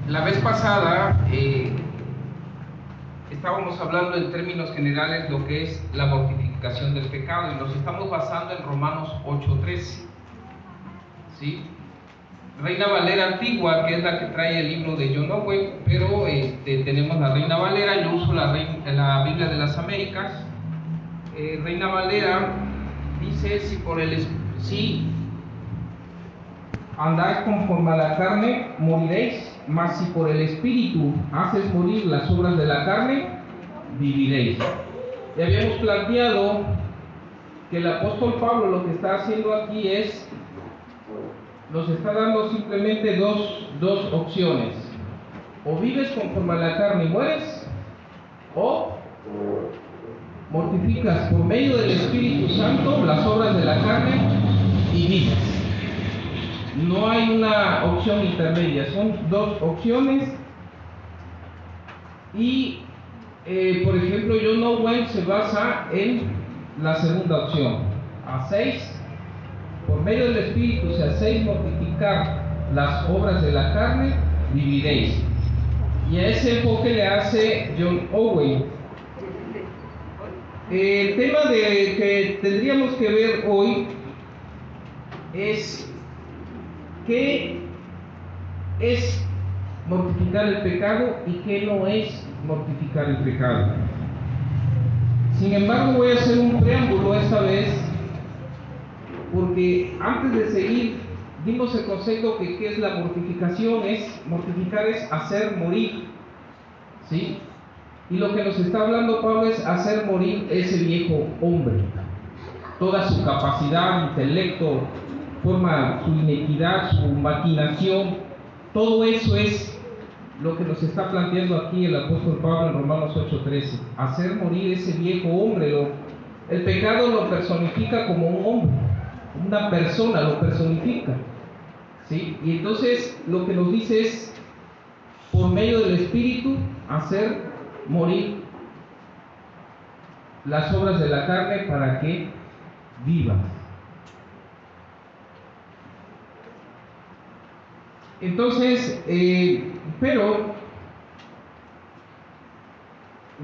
La vez pasada estábamos hablando en términos generales lo que es la mortificación del pecado y nos estamos basando en Romanos 8:13, ¿sí? Reina Valera antigua, que es la que trae el libro de John Owen, pero tenemos la Reina Valera. Yo uso la Biblia de las Américas. Reina Valera dice: si andáis conforme a la carne, moriréis, mas si por el Espíritu haces morir las obras de la carne, viviréis. Y habíamos planteado que el apóstol Pablo lo que está haciendo aquí nos está dando simplemente dos opciones: o vives conforme a la carne y mueres, o mortificas por medio del Espíritu Santo las obras de la carne y vives. No hay una opción intermedia, son dos opciones. Y por ejemplo, John Owen se basa en la segunda opción: por medio del Espíritu, si hacéis mortificar las obras de la carne, viviréis. Y a ese enfoque le hace John Owen. El tema que tendríamos que ver hoy es qué es mortificar el pecado y qué no es mortificar el pecado. Sin embargo, voy a hacer un preámbulo esta vez, porque antes de seguir dimos el concepto que qué es la mortificación. Mortificar es hacer morir, ¿sí? Y lo que nos está hablando Pablo es hacer morir ese viejo hombre, toda su capacidad, intelecto, su inequidad, su maquinación. Todo eso es lo que nos está planteando aquí el apóstol Pablo en Romanos 8:13. Hacer morir ese viejo hombre. El pecado lo personifica como un hombre, una persona lo personifica, ¿sí? Y entonces lo que nos dice es, por medio del Espíritu, hacer morir las obras de la carne para que vivas. Entonces, pero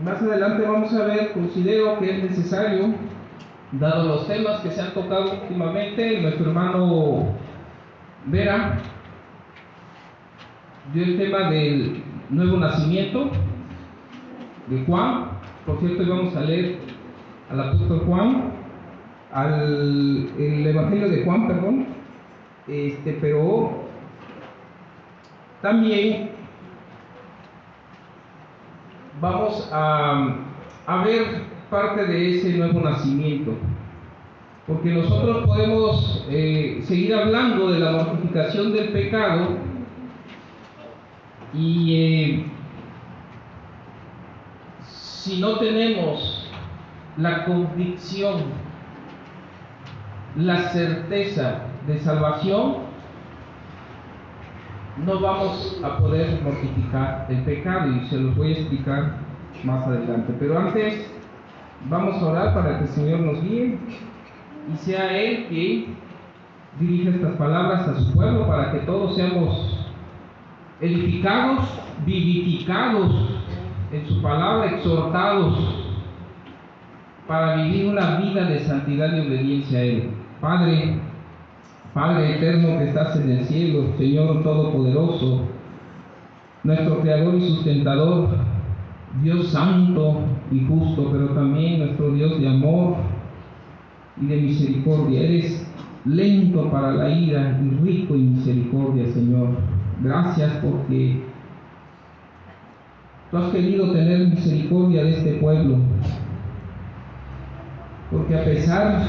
más adelante vamos a ver, considero que es necesario, dado los temas que se han tocado últimamente. Nuestro hermano Vera dio el tema del nuevo nacimiento de Juan. Por cierto, hoy vamos a leer al apóstol Juan, el Evangelio de Juan, perdón. Pero también vamos a ver parte de ese nuevo nacimiento, porque nosotros podemos seguir hablando de la mortificación del pecado y si no tenemos la convicción, la certeza de salvación, no vamos a poder mortificar el pecado, y se los voy a explicar más adelante. Pero antes vamos a orar para que el Señor nos guíe y sea Él quien dirija estas palabras a su pueblo, para que todos seamos edificados, vivificados en su palabra, exhortados para vivir una vida de santidad y obediencia a Él. Padre eterno que estás en el cielo, Señor todopoderoso, nuestro creador y sustentador, Dios santo y justo, pero también nuestro Dios de amor y de misericordia. Eres lento para la ira y rico en misericordia, Señor. Gracias porque tú has querido tener misericordia de este pueblo, porque a pesar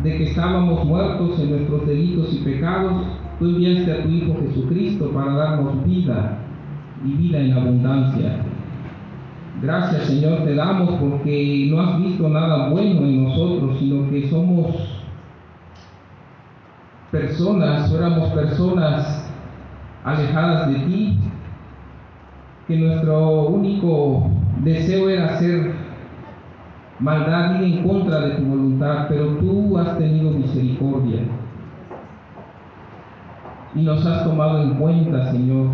de que estábamos muertos en nuestros delitos y pecados, tú enviaste a tu Hijo Jesucristo para darnos vida y vida en abundancia. Gracias, Señor, te damos porque no has visto nada bueno en nosotros, sino que éramos personas alejadas de ti, que nuestro único deseo era hacer maldad, ir en contra de tu voluntad, pero tú has tenido misericordia y nos has tomado en cuenta, Señor,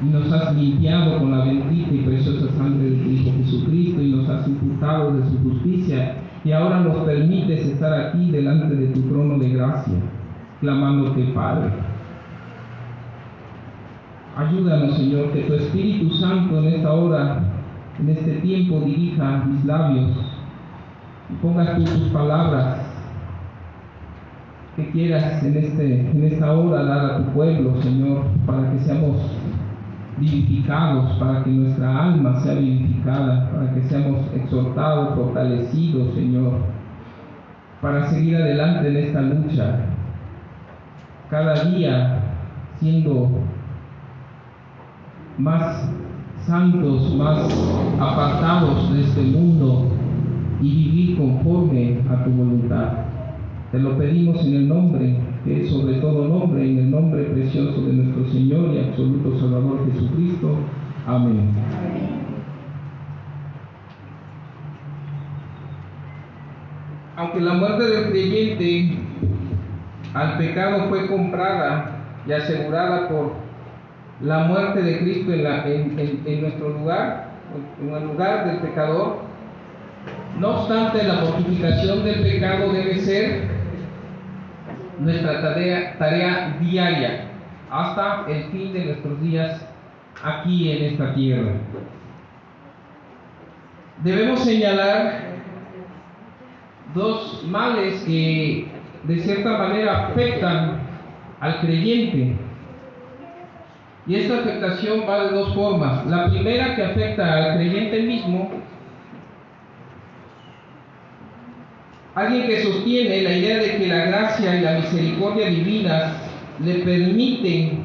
y nos has limpiado con la bendita y preciosa sangre de tu Hijo Jesucristo y nos has imputado de su justicia y ahora nos permites estar aquí delante de tu trono de gracia, clamándote, Padre. Ayúdanos, Señor, que tu Espíritu Santo en esta hora, en este tiempo, dirija mis labios y pongas tú tus palabras que quieras en esta hora dar a tu pueblo, Señor, para que seamos vivificados, para que nuestra alma sea vivificada, para que seamos exhortados, fortalecidos, Señor, para seguir adelante en esta lucha, cada día siendo más santos, más apartados de este mundo y vivir conforme a tu voluntad. Te lo pedimos en el nombre, que es sobre todo nombre, en el nombre precioso de nuestro Señor y absoluto Salvador Jesucristo. Amén. Aunque la muerte del creyente al pecado fue comprada y asegurada por la muerte de Cristo en nuestro lugar, en el lugar del pecador, no obstante, la mortificación del pecado debe ser nuestra tarea diaria hasta el fin de nuestros días aquí en esta tierra. Debemos señalar dos males que de cierta manera afectan al creyente, y esta afectación va de dos formas. La primera, que afecta al creyente mismo, alguien que sostiene la idea de que la gracia y la misericordia divinas le permiten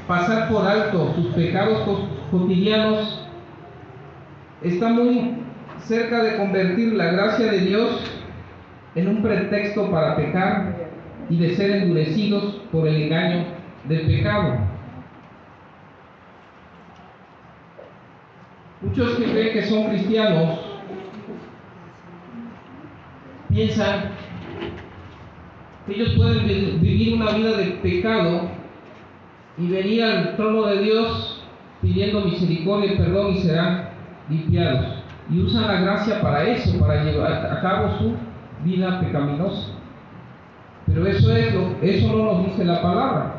pasar por alto sus pecados cotidianos, está muy cerca de convertir la gracia de Dios en un pretexto para pecar y de ser endurecidos por el engaño del pecado. Muchos que creen que son cristianos piensan que ellos pueden vivir una vida de pecado y venir al trono de Dios pidiendo misericordia y perdón y serán limpiados. Y usan la gracia para eso, para llevar a cabo su vida pecaminosa. Pero eso no nos dice la palabra.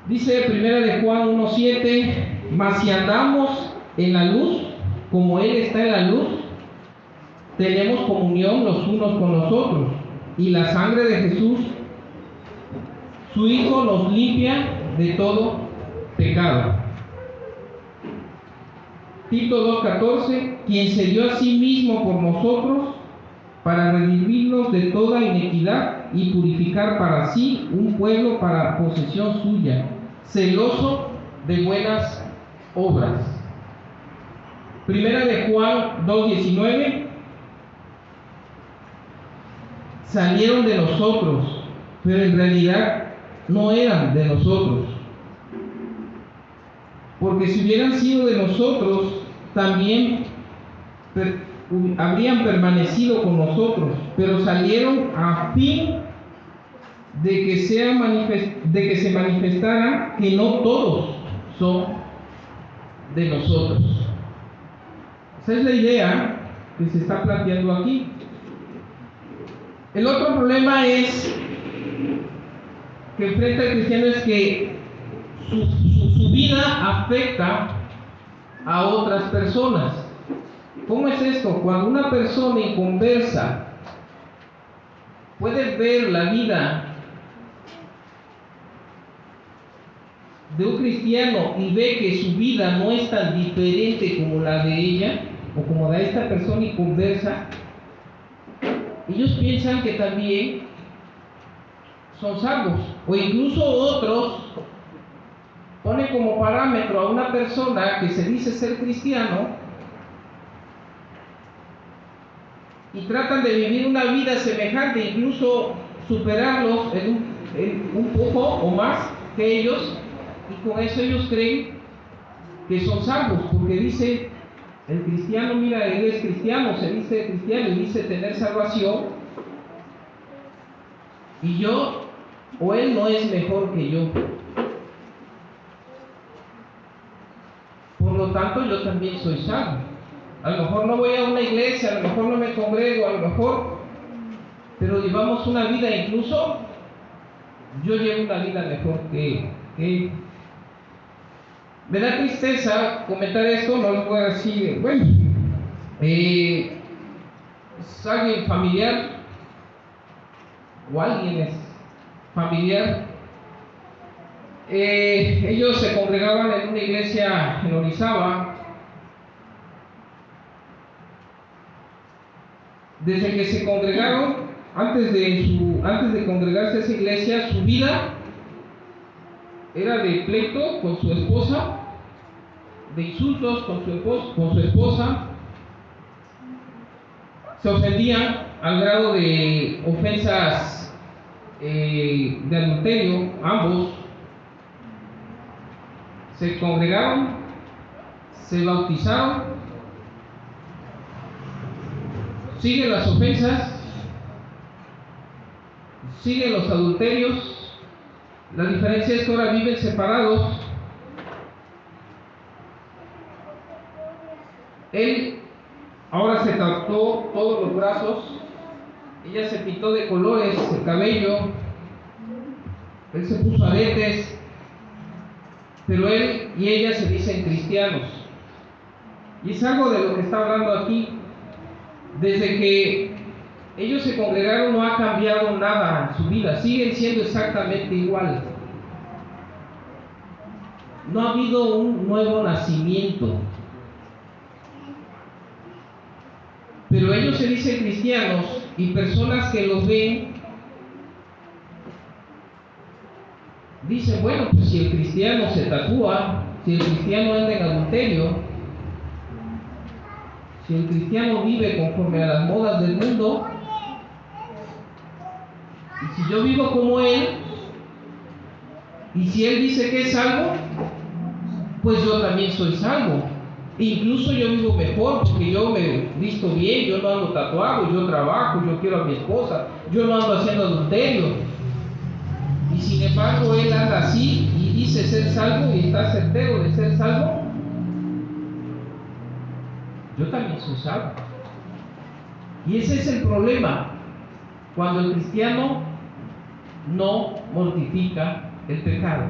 Dice 1 de Juan 1:7, mas si andamos en la luz, como Él está en la luz, tenemos comunión los unos con los otros, y la sangre de Jesús, su Hijo, nos limpia de todo pecado. Tito 2:14, quien se dio a sí mismo por nosotros para redimirnos de toda iniquidad y purificar para sí un pueblo para posesión suya, celoso de buenas obras. Primera de Juan 2:19, salieron de nosotros, pero en realidad no eran de nosotros. Porque si hubieran sido de nosotros, también habrían permanecido con nosotros, pero salieron a fin de que se manifestara que no todos son de nosotros. Esa es la idea que se está planteando aquí. El otro problema es que enfrenta el cristiano es que su vida afecta a otras personas. ¿Cómo es esto? Cuando una persona inconversa puede ver la vida de un cristiano y ve que su vida no es tan diferente como la de ella o como la de esta persona inconversa, ellos piensan que también son salvos, o incluso otros ponen como parámetro a una persona que se dice ser cristiano y tratan de vivir una vida semejante, incluso superarlos en un poco o más que ellos, y con eso ellos creen que son salvos, porque dice el cristiano, mira, él es cristiano, se dice cristiano y dice tener salvación, y yo o él no es mejor que yo. tanto yo también soy salvo. A lo mejor no voy a una iglesia, a lo mejor no me congrego, a lo mejor, pero llevamos una vida, incluso yo llevo una vida mejor que él. Me da tristeza comentar esto, no lo voy a decir, bueno, es alguien familiar, o alguien es familiar. Ellos se congregaban en una iglesia en Orizaba. Desde que se congregaron, antes de congregarse a esa iglesia, su vida era de pleito con su esposa, de insultos con su esposa. Se ofendían al grado de ofensas de adulterio, ambos. Se congregaron, se bautizaron, siguen las ofensas, siguen los adulterios. La diferencia es que ahora viven separados. Él ahora se tatuó todos los brazos, ella se pintó de colores el cabello, él se puso aretes, pero él y ella se dicen cristianos. Y es algo de lo que está hablando aquí. Desde que ellos se congregaron no ha cambiado nada en su vida, siguen siendo exactamente igual. No ha habido un nuevo nacimiento. Pero ellos se dicen cristianos y personas que los ven dicen, bueno, pues si el cristiano se tatúa, si el cristiano anda en adulterio, si el cristiano vive conforme a las modas del mundo, y si yo vivo como él, y si él dice que es salvo, pues yo también soy salvo. Incluso yo vivo mejor porque yo me visto bien, yo no ando tatuado, yo trabajo, yo quiero a mi esposa, yo no ando haciendo adulterio. Y sin embargo él anda así y dice ser salvo y está certero de ser salvo. Yo también soy salvo. Y ese es el problema, cuando el cristiano no mortifica el pecado.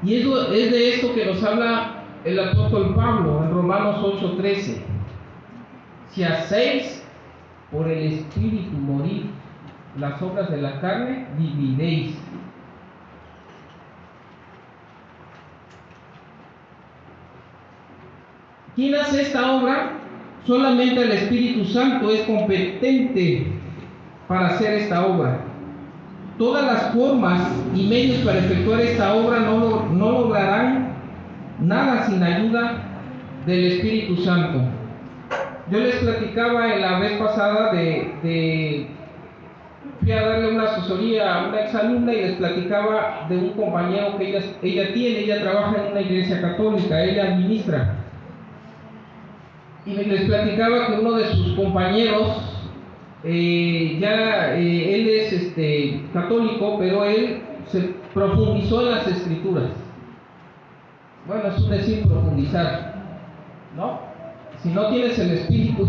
Y es de esto que nos habla el apóstol Pablo en Romanos 8:13. Si hacéis por el Espíritu morir las obras de la carne, viviréis. ¿Quién hace esta obra? Solamente el Espíritu Santo es competente para hacer esta obra. Todas las formas y medios para efectuar esta obra no lograrán nada sin ayuda del Espíritu Santo. Yo les platicaba en la vez pasada fui a darle una asesoría a una exalumna y les platicaba de un compañero que ella trabaja en una iglesia católica, ella administra. Y les platicaba que uno de sus compañeros, él es católico, pero él se profundizó en las escrituras. Bueno, es un decir profundizar, ¿no? Si no tienes el Espíritu,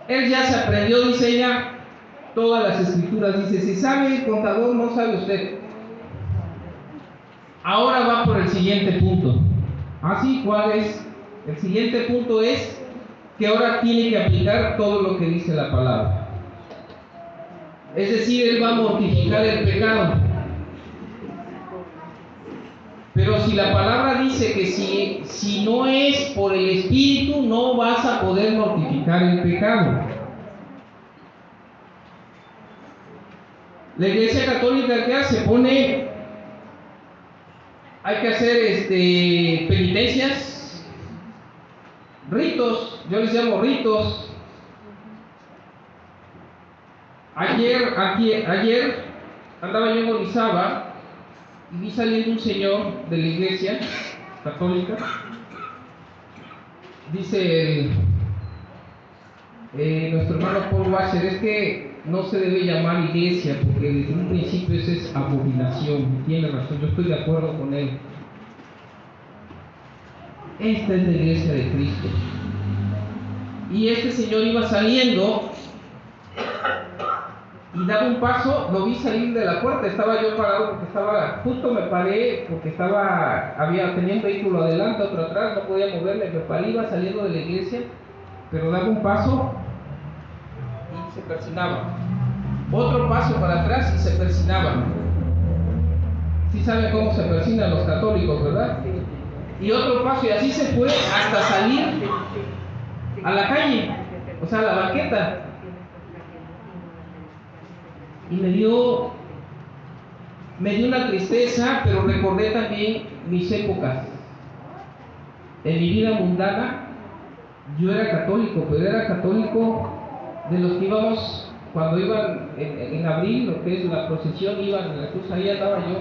él ya se aprendió, dice ella, todas las escrituras. Dice, si sabe el contador, no sabe usted. Ahora va por el siguiente punto. ¿Así? ¿Cuál es? El siguiente punto es que ahora tiene que aplicar todo lo que dice la palabra. Es decir, él va a mortificar el pecado. Pero si la palabra dice que si no es por el Espíritu, no vas a poder mortificar el pecado. La Iglesia Católica, ¿qué hace? Hay que hacer penitencias, ritos, yo les llamo ritos. Ayer andaba yo en Orizaba y vi saliendo un señor de la iglesia católica. Dice nuestro hermano Paul Washer, es que no se debe llamar iglesia, porque desde un principio eso es abominación. Tiene razón, yo estoy de acuerdo con él. Esta es la iglesia de Cristo. Y este señor iba saliendo y daba un paso, lo vi salir de la puerta, estaba yo parado porque justo me paré porque tenía un vehículo adelante, otro atrás, no podía moverme, me paré, iba saliendo de la iglesia, pero daba un paso y se persinaba. Otro paso para atrás y se persinaba. Sí saben cómo se persinan los católicos, ¿verdad? Y otro paso, y así se fue hasta salir a la calle, o sea, a la banqueta. Y me dio una tristeza, pero recordé también mis épocas. En mi vida mundana, yo era católico, pero era católico de los que íbamos, cuando iban en abril, lo que es la procesión, iban en la cruz, ahí andaba yo.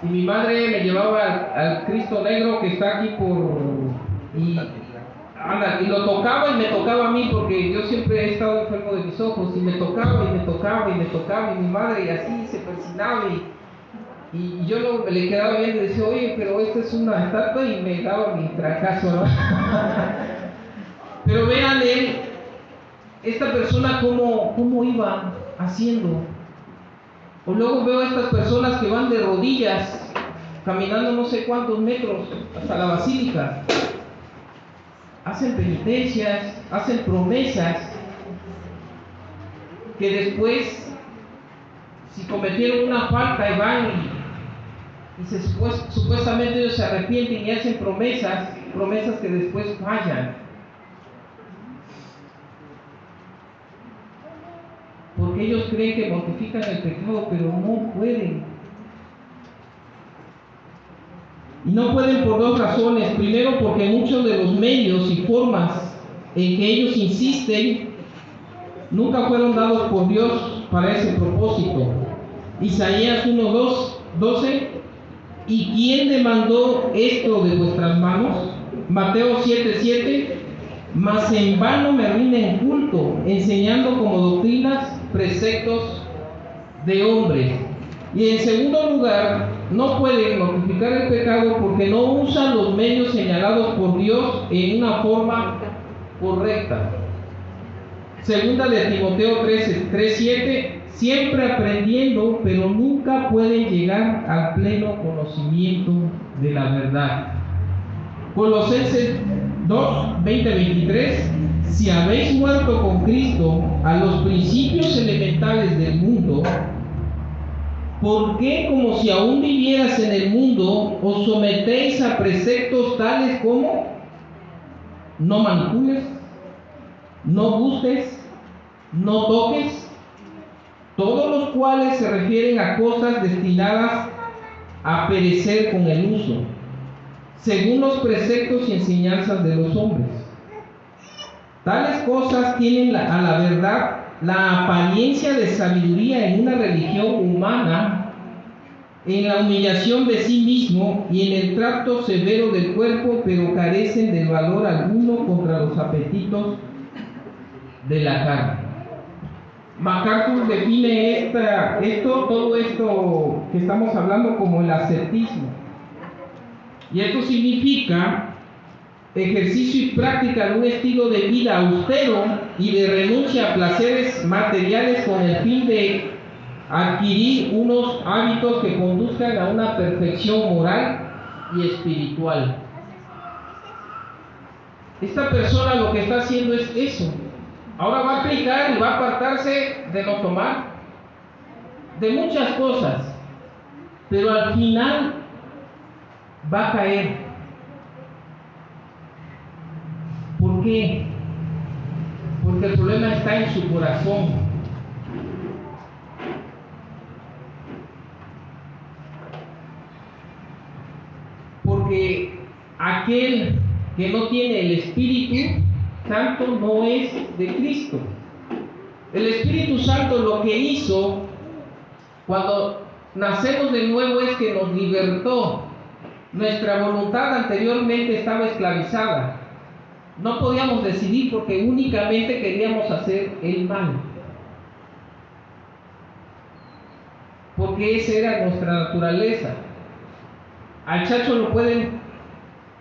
Y mi madre me llevaba al Cristo Negro que está aquí y lo tocaba y me tocaba a mí, porque yo siempre he estado enfermo de mis ojos, y me tocaba y me tocaba y me tocaba, y mi madre y así se persinaba, y yo le quedaba viendo y decía, oye, pero esta es una estatua, y me daba mi fracaso, ¿no? Pero vean esta persona cómo iba haciendo. O luego veo a estas personas que van de rodillas, caminando no sé cuántos metros hasta la basílica. Hacen penitencias, hacen promesas, que después, si cometieron una falta y van y supuestamente ellos se arrepienten y hacen promesas que después fallan. Porque ellos creen que mortifican el pecado, pero no pueden. Y no pueden por dos razones. Primero, porque muchos de los medios y formas en que ellos insisten nunca fueron dados por Dios para ese propósito. Isaías 1:12, ¿y quién demandó esto de vuestras manos? Mateo 7:7, mas en vano me rinden culto, enseñando como doctrinas preceptos de hombres. Y en segundo lugar, no pueden mortificar el pecado porque no usan los medios señalados por Dios en una forma correcta. Segunda de Timoteo 3:7, siempre aprendiendo, pero nunca pueden llegar al pleno conocimiento de la verdad. Colosenses 2:20-23, si habéis muerto con Cristo a los principios elementales del mundo, ¿por qué, como si aún vivieras en el mundo, os sometéis a preceptos tales como no manipules, no busques, no toques, todos los cuales se refieren a cosas destinadas a perecer con el uso, según los preceptos y enseñanzas de los hombres? Tales cosas tienen a la verdad la apariencia de sabiduría en una religión humana, en la humillación de sí mismo y en el trato severo del cuerpo, pero carecen de valor alguno contra los apetitos de la carne. MacArthur define todo esto que estamos hablando como el ascetismo. Y esto significa ejercicio y práctica de un estilo de vida austero y de renuncia a placeres materiales con el fin de adquirir unos hábitos que conduzcan a una perfección moral y espiritual. Esta persona lo que está haciendo es eso. Ahora va a aplicar y va a apartarse de no tomar, de muchas cosas, pero al final va a caer. ¿Por qué? Porque el problema está en su corazón. Porque aquel que no tiene el Espíritu Santo no es de Cristo. El Espíritu Santo lo que hizo cuando nacemos de nuevo es que nos libertó. Nuestra voluntad anteriormente estaba esclavizada. No podíamos decidir porque únicamente queríamos hacer el mal. Porque esa era nuestra naturaleza. Al chacho lo pueden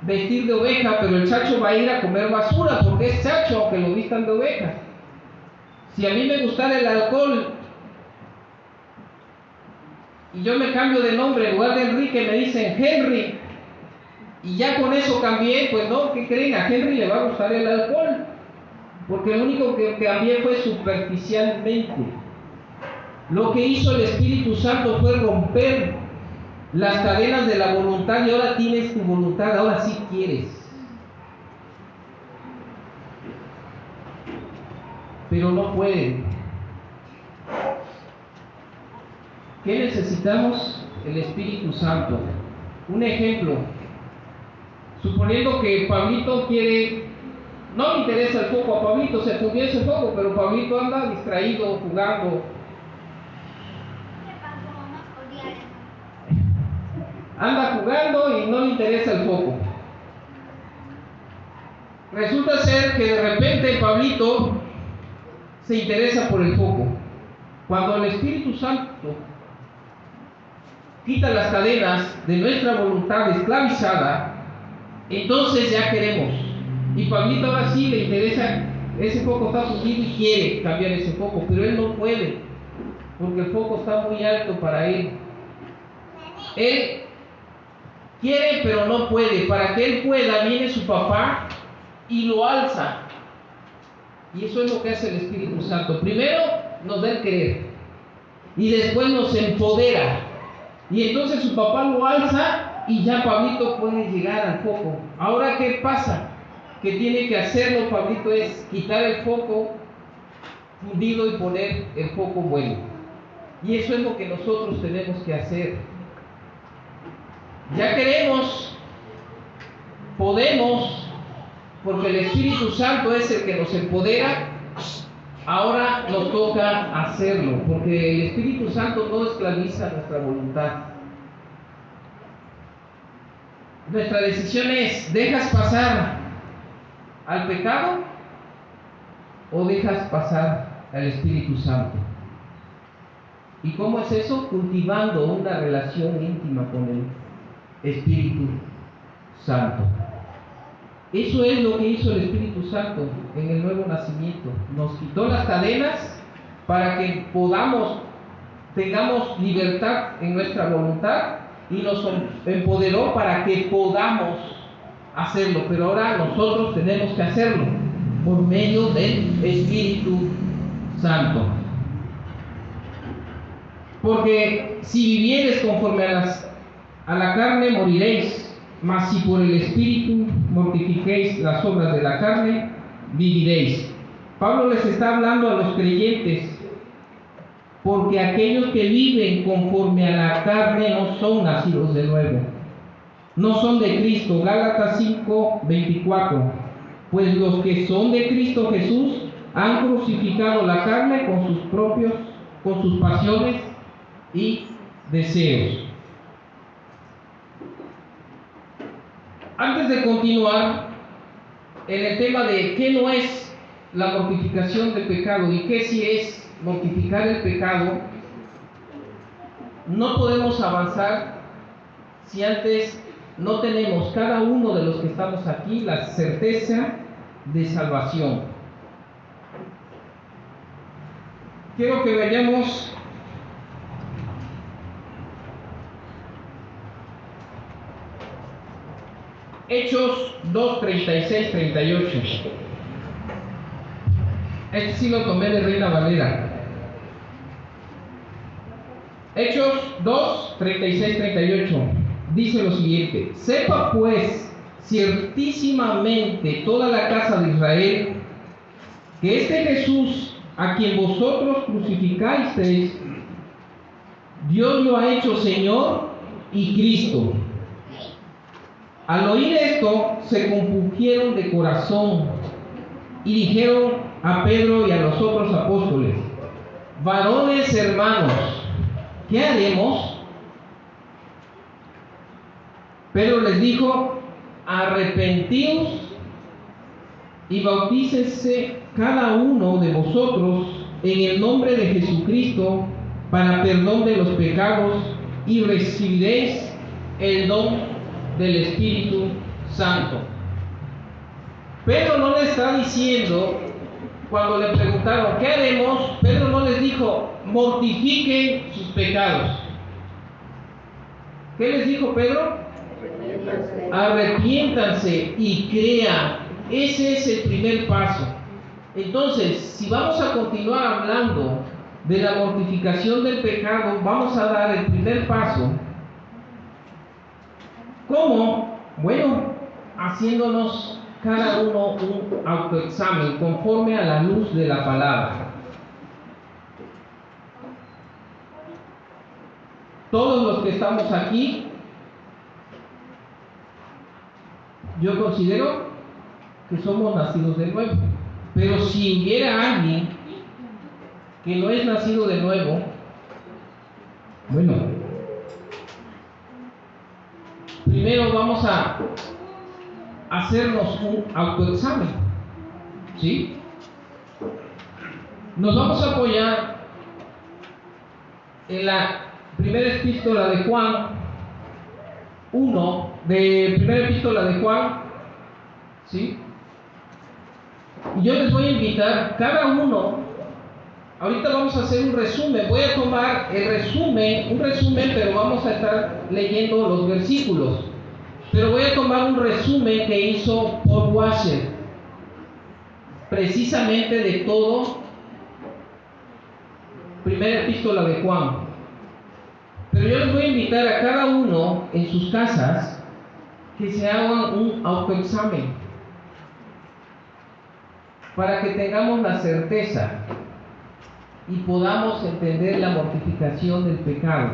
vestir de oveja, pero el chacho va a ir a comer basura porque es chacho, aunque lo vistan de oveja. Si a mí me gustara el alcohol y yo me cambio de nombre, en lugar de Enrique me dicen Henry, y ya con eso cambié, pues no, ¿qué creen? A Henry le va a gustar el alcohol, porque lo único que cambié fue superficialmente. Lo que hizo el Espíritu Santo fue romper las cadenas de la voluntad, y ahora tienes tu voluntad, ahora sí quieres. Pero no pueden. ¿Qué necesitamos? El Espíritu Santo. Un ejemplo. Suponiendo que Pablito quiere, no le interesa el foco a Pablito, se fundió ese foco, pero Pablito anda distraído, jugando. Anda jugando y no le interesa el foco. Resulta ser que de repente Pablito se interesa por el foco. Cuando el Espíritu Santo quita las cadenas de nuestra voluntad esclavizada, entonces ya queremos. Y Pablito ahora sí le interesa, ese foco está fundido y quiere cambiar ese foco, pero él no puede, porque el foco está muy alto para él. Él quiere, pero no puede. Para que él pueda, viene su papá y lo alza. Y eso es lo que hace el Espíritu Santo. Primero nos da el querer y después nos empodera. Y entonces su papá lo alza y ya Pablito puede llegar al foco. Ahora, ¿qué pasa? Que tiene que hacerlo Pablito es quitar el foco fundido y poner el foco bueno. Y eso es lo que nosotros tenemos que hacer. Ya queremos, podemos, porque el Espíritu Santo es el que nos empodera. Ahora nos toca hacerlo, porque el Espíritu Santo no esclaviza nuestra voluntad. Nuestra decisión es: ¿dejas pasar al pecado o dejas pasar al Espíritu Santo? ¿Y cómo es eso? Cultivando una relación íntima con el Espíritu Santo. Eso es lo que hizo el Espíritu Santo en el nuevo nacimiento. Nos quitó las cadenas para que tengamos libertad en nuestra voluntad, y nos empoderó para que podamos hacerlo. Pero ahora nosotros tenemos que hacerlo por medio del Espíritu Santo. Porque si vivieres conforme a la carne, moriréis. Mas si por el Espíritu mortifiquéis las obras de la carne, viviréis. Pablo les está hablando a los creyentes, porque aquellos que viven conforme a la carne no son nacidos de nuevo, no son de Cristo. Gálatas 5:24. Pues los que son de Cristo Jesús han crucificado la carne con sus pasiones y deseos. Antes de continuar en el tema de qué no es la mortificación del pecado y qué sí es mortificar el pecado, no podemos avanzar si antes no tenemos, cada uno de los que estamos aquí, la certeza de salvación. Quiero que vayamos Hechos 2:36-38. Este sí lo tomé de Reina Valera. Hechos 2:36-38 dice lo siguiente: sepa pues ciertísimamente toda la casa de Israel que este Jesús, a quien vosotros crucificasteis, Dios lo ha hecho Señor y Cristo. Al oír esto, se compungieron de corazón y dijeron a Pedro y a los otros apóstoles: varones hermanos, ¿qué haremos? Pedro les dijo: arrepentíos y bautícese cada uno de vosotros en el nombre de Jesucristo para perdón de los pecados, y recibiréis el don del Espíritu Santo. Pedro no le está diciendo, cuando le preguntaron ¿qué haremos?, Pedro no les dijo mortifiquen sus pecados. ¿Qué les dijo Pedro? Arrepiéntanse y crean. Ese es el primer paso. Entonces, si vamos a continuar hablando de la mortificación del pecado, vamos a dar el primer paso. ¿Cómo? Bueno, haciéndonos cada uno un autoexamen conforme a la luz de la palabra. Todos los que estamos aquí, yo considero que somos nacidos de nuevo. Pero si hubiera alguien que no es nacido de nuevo, bueno, primero vamos a hacernos un autoexamen, ¿sí? Nos vamos a apoyar en la primera epístola de Juan 1, primera epístola de Juan, ¿sí? Y yo les voy a invitar, cada uno, ahorita vamos a hacer un resumen, voy a tomar un resumen, pero vamos a estar leyendo los versículos. Pero voy a tomar un resumen que hizo Paul Washer, precisamente de todo, primera epístola de Juan. Pero yo les voy a invitar a cada uno en sus casas que se hagan un autoexamen, para que tengamos la certeza y podamos entender la mortificación del pecado,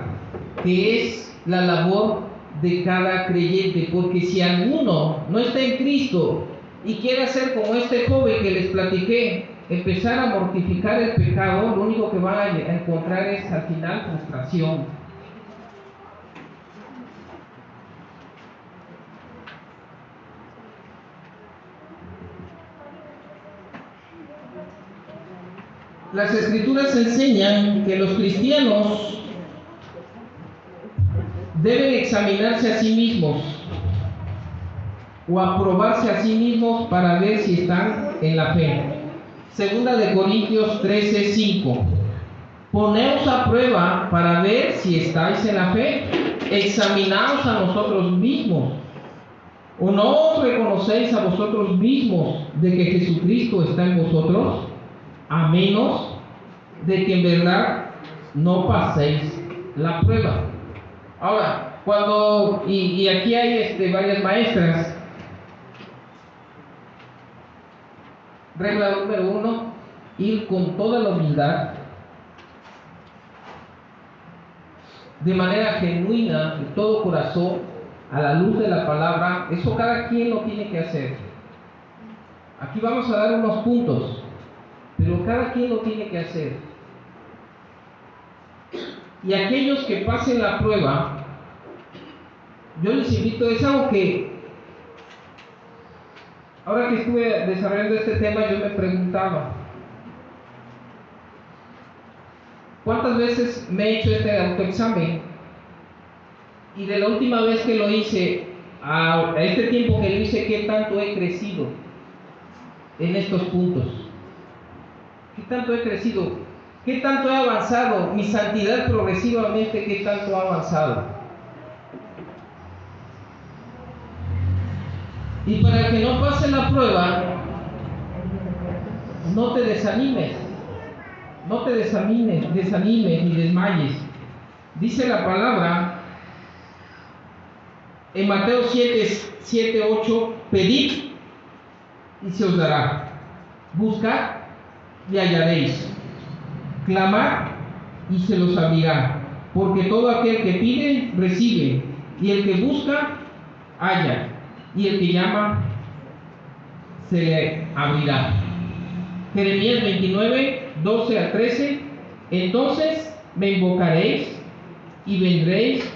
que es la labor de cada creyente. Porque si alguno no está en Cristo y quiere hacer como este joven que les platiqué, empezar a mortificar el pecado, lo único que van a encontrar es al final frustración. Las Escrituras enseñan que los cristianos deben examinarse a sí mismos o aprobarse a sí mismos para ver si están en la fe. Segunda de Corintios 13:5. Poneos a prueba para ver si estáis en la fe. Examinaos a vosotros mismos. ¿O no os reconocéis a vosotros mismos de que Jesucristo está en vosotros? A menos de que en verdad no paséis la prueba. Ahora, y aquí hay varias maestras. Regla número 1, ir con toda la humildad, de manera genuina, de todo corazón, a la luz de la palabra. Eso cada quien lo tiene que hacer. Aquí vamos a dar unos puntos, pero cada quien lo tiene que hacer. Y aquellos que pasen la prueba, yo les invito, es algo que, ahora que estuve desarrollando este tema, yo me preguntaba, ¿cuántas veces me he hecho este autoexamen? Y de la última vez que lo hice, a este tiempo que lo hice, ¿qué tanto he crecido en estos puntos? ¿Qué tanto he crecido? ¿Qué tanto he avanzado? Mi santidad progresivamente, ¿qué tanto ha avanzado? Y para que no pase la prueba, no te desanimes. No te desanimes ni desmayes. Dice la palabra en Mateo 7:8, pedid y se os dará. Buscad y hallaréis. Clamad y se los abrirá. Porque todo aquel que pide, recibe. Y el que busca, halla. Y el que llama, se le abrirá. Jeremías 29:12-13. Entonces me invocaréis y vendréis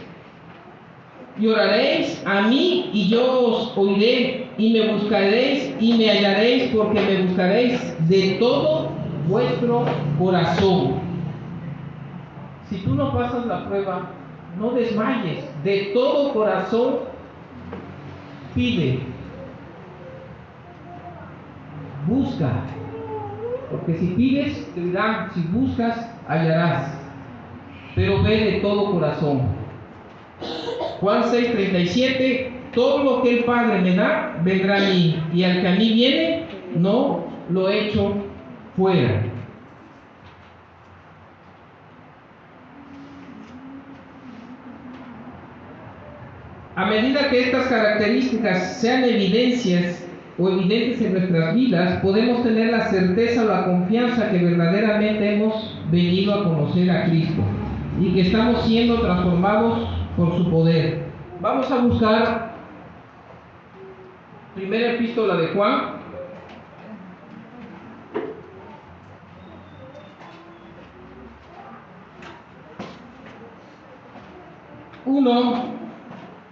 y oraréis a mí, y yo os oiré, y me buscaréis y me hallaréis, porque me buscaréis de todo vuestro corazón. Si tú no pasas la prueba, no desmayes. De todo corazón pide, busca, porque si pides te dirán, si buscas hallarás, pero ve de todo corazón. Juan 6:37, todo lo que el Padre me da vendrá a mí, y al que a mí viene no lo echo fuera. A medida que estas características sean evidentes en nuestras vidas, podemos tener la certeza o la confianza que verdaderamente hemos venido a conocer a Cristo y que estamos siendo transformados por su poder. Vamos a buscar primera epístola de Juan.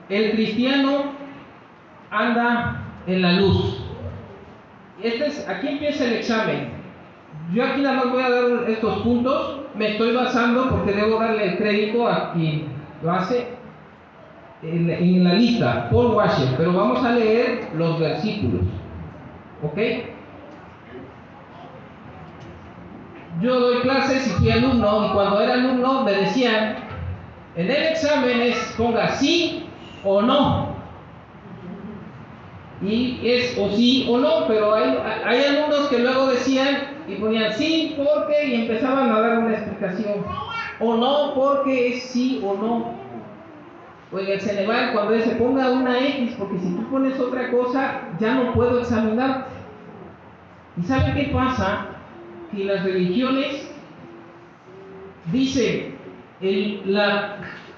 El cristiano anda en la luz. Aquí empieza el examen. Yo aquí nada más voy a dar estos puntos. Me estoy basando porque debo darle el crédito a quien lo hace en la lista, Paul Washer, pero vamos a leer los versículos. ¿Ok? Yo doy clases y fui alumno, y cuando era alumno me decían, en el examen ponga sí o no. Y es o sí o no, pero hay alumnos que luego decían y ponían sí porque, y empezaban a dar una explicación, o no porque es sí o no. O en el Ceneval, cuando se ponga una X, porque si tú pones otra cosa ya no puedo examinarte. ¿Y saben qué pasa? Que las religiones dicen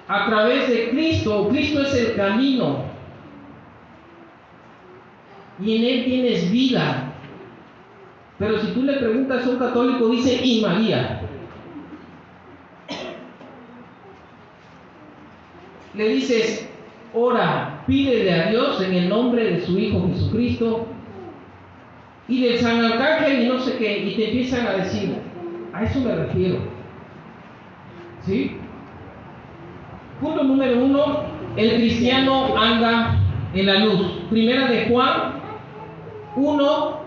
a través de Cristo es el camino y en él tienes vida. Pero si tú le preguntas a un católico, dice y María. Le dices, ora, pídele a Dios en el nombre de su Hijo Jesucristo y del San Arcángel y no sé qué, y te empiezan a decir, a eso me refiero. ¿Sí? Punto número 1, el cristiano anda en la luz. Primera de Juan 1,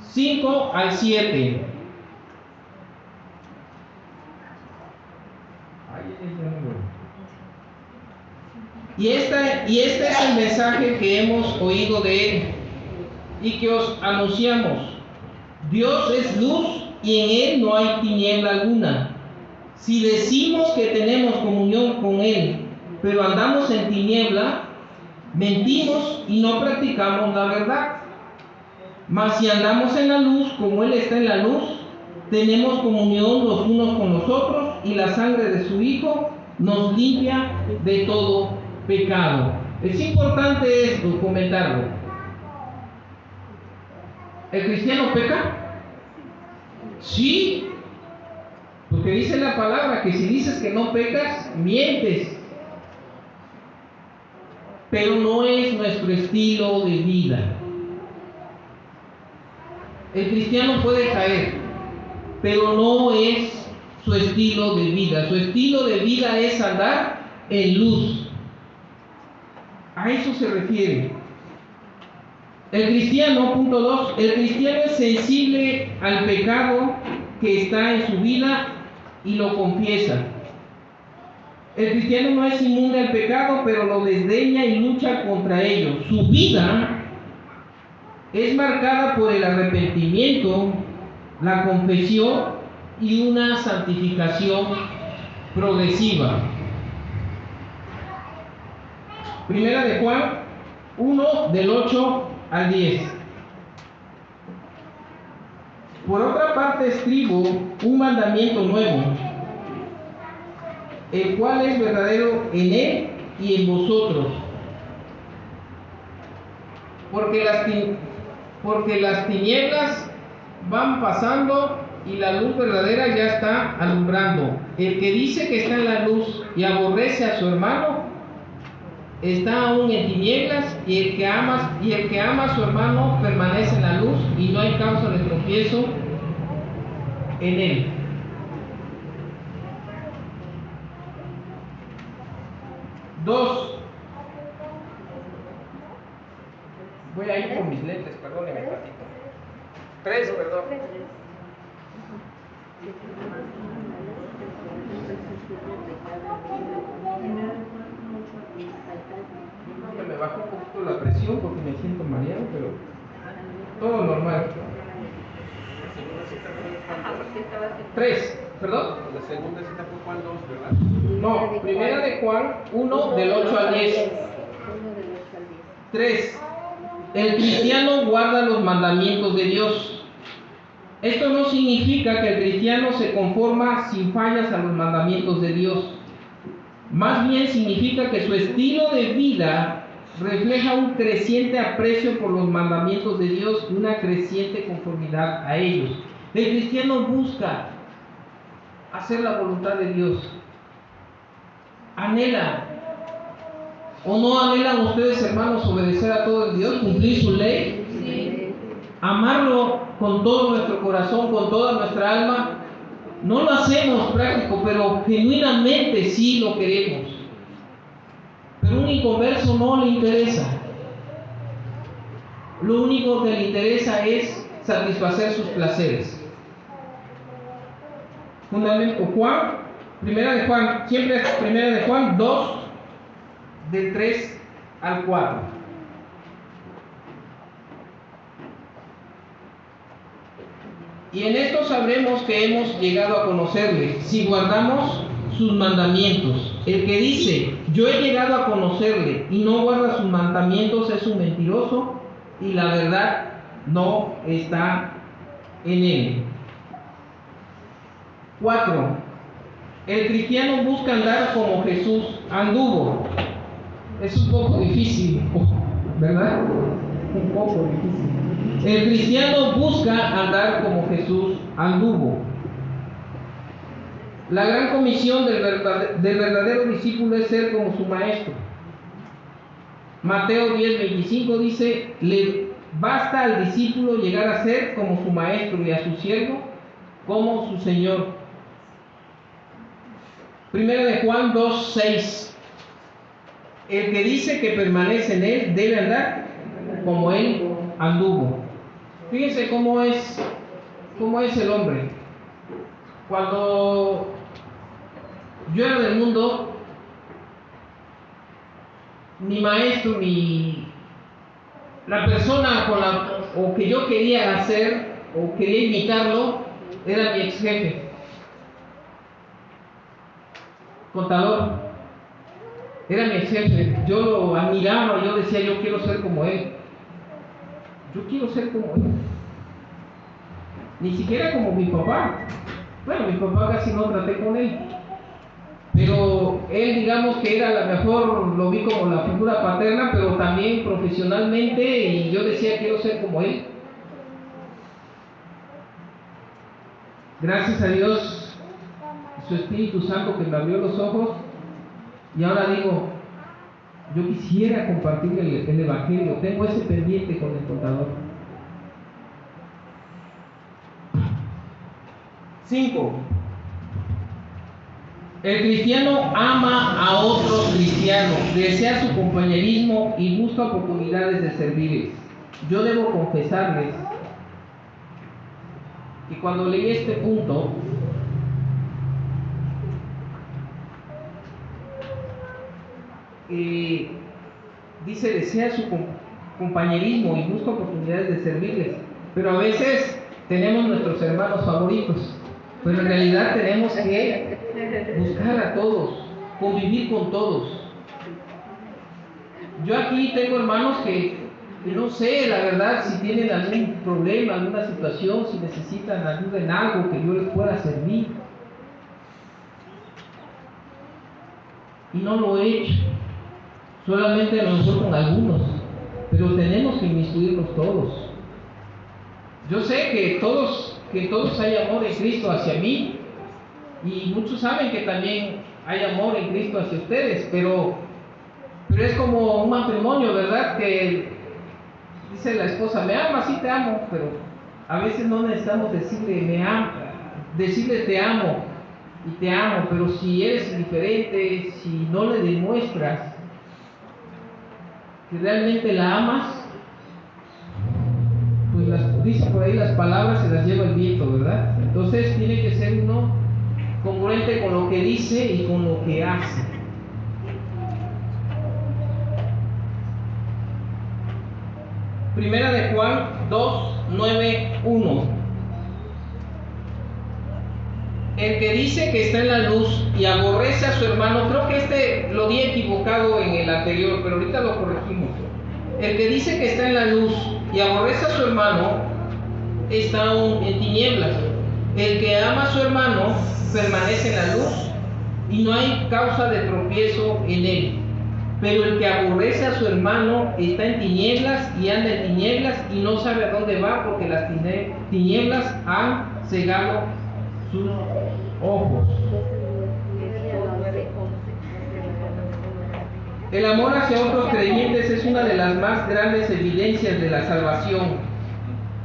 5 al 7. Y este es el mensaje que hemos oído de Él y que os anunciamos. Dios es luz y en Él no hay tiniebla alguna. Si decimos que tenemos comunión con Él, pero andamos en tiniebla, mentimos y no practicamos la verdad. Mas si andamos en la luz, como Él está en la luz, tenemos comunión los unos con los otros, y la sangre de su Hijo nos limpia de todo pecado. Es importante esto, comentarlo. ¿El cristiano peca? Sí, porque dice la palabra que si dices que no pecas, mientes. Pero no es nuestro estilo de vida. El cristiano puede caer, pero no es su estilo de vida. Su estilo de vida es andar en luz. A eso se refiere. El cristiano, punto 2, el cristiano es sensible al pecado que está en su vida y lo confiesa. El cristiano no es inmune al pecado, pero lo desdeña y lucha contra ello. Su vida es marcada por el arrepentimiento, la confesión y una santificación progresiva. Primera de Juan 1, del 8 al 10. Por otra parte escribo un mandamiento nuevo, el cual es verdadero en Él y en vosotros, porque las tinieblas van pasando y la luz verdadera ya está alumbrando. El que dice que está en la luz y aborrece a su hermano está aún en tinieblas, y el que ama a su hermano permanece en la luz y no hay causa de tropiezo en él. Dos. Voy a ir con mis lentes, perdónenme tantito. 3, perdón. Me bajó un poquito la presión porque me siento mareado, pero todo normal. 3, perdón. La segunda cita fue Juan 2, ¿verdad? No, primera de Juan 1 del 8 al 10. 3. El cristiano guarda los mandamientos de Dios. Esto no significa que el cristiano se conforma sin fallas a los mandamientos de Dios. Más bien significa que su estilo de vida refleja un creciente aprecio por los mandamientos de Dios y una creciente conformidad a ellos. El cristiano busca hacer la voluntad de Dios. Anhela. ¿O no anhelan ustedes, hermanos, obedecer a todo el Dios, cumplir su ley? Sí. Amarlo con todo nuestro corazón, con toda nuestra alma. No lo hacemos práctico, pero genuinamente sí lo queremos. Pero un inconverso no le interesa. Lo único que le interesa es satisfacer sus placeres. Fundamento Juan, primera de Juan, siempre es primera de Juan 2, del 3 al 4. Y en esto sabremos que hemos llegado a conocerle, si guardamos sus mandamientos. El que dice, yo he llegado a conocerle, y no guarda sus mandamientos, es un mentiroso, y la verdad no está en él. 4. El cristiano busca andar como Jesús anduvo. Es un poco difícil, ¿verdad? Un poco difícil. El cristiano busca andar como Jesús anduvo. La gran comisión del verdadero discípulo es ser como su maestro. Mateo 10:25 dice, le basta al discípulo llegar a ser como su maestro y a su siervo como su Señor. Primera de Juan 2:6. El que dice que permanece en él debe andar como él anduvo. Fíjense cómo es el hombre. Cuando yo era del mundo, mi maestro, la persona o que yo quería hacer o quería imitarlo, era mi ex jefe, contador. Era mi ex jefe, yo lo admiraba, yo decía, yo quiero ser como él. Yo quiero ser como él. Ni siquiera como mi papá. Bueno, mi papá casi no traté con él. Pero él, digamos que era la mejor, lo vi como la figura paterna, pero también profesionalmente, y yo decía, quiero ser como él. Gracias a Dios, su Espíritu Santo que me abrió los ojos. Y ahora digo, yo quisiera compartir el Evangelio, tengo ese pendiente con el contador. 5. El cristiano ama a otro cristiano, desea su compañerismo y busca oportunidades de servirles. Yo debo confesarles que cuando leí este punto, dice desea su compañerismo y busca oportunidades de servirles, pero a veces tenemos nuestros hermanos favoritos, pero en realidad tenemos que buscar a todos, convivir con todos. Yo aquí tengo hermanos que no sé, la verdad, si tienen algún problema, alguna situación, si necesitan ayuda en algo que yo les pueda servir, y no lo he hecho. Solamente a lo mejor con algunos, pero tenemos que inmiscuirnos todos. Yo sé que todos hay amor en Cristo hacia mí, y muchos saben que también hay amor en Cristo hacia ustedes, pero Pero es como un matrimonio, ¿verdad? Que dice la esposa, me amas, sí te amo, pero a veces no necesitamos decirle decirle te amo y te amo, pero si eres indiferente, si no le demuestras que realmente la amas, pues dice por ahí, las palabras se las lleva el viento, ¿verdad? Entonces tiene que ser uno congruente con lo que dice y con lo que hace. Primera de Juan 2:9-1. El que dice que está en la luz y aborrece a su hermano, creo que este lo di equivocado en el anterior, pero ahorita lo corregimos. El que dice que está en la luz y aborrece a su hermano, está aún en tinieblas. El que ama a su hermano permanece en la luz y no hay causa de tropiezo en él. Pero el que aborrece a su hermano está en tinieblas y anda en tinieblas y no sabe a dónde va, porque las tinieblas han cegado sus ojos. El amor hacia otros creyentes es una de las más grandes evidencias de la salvación.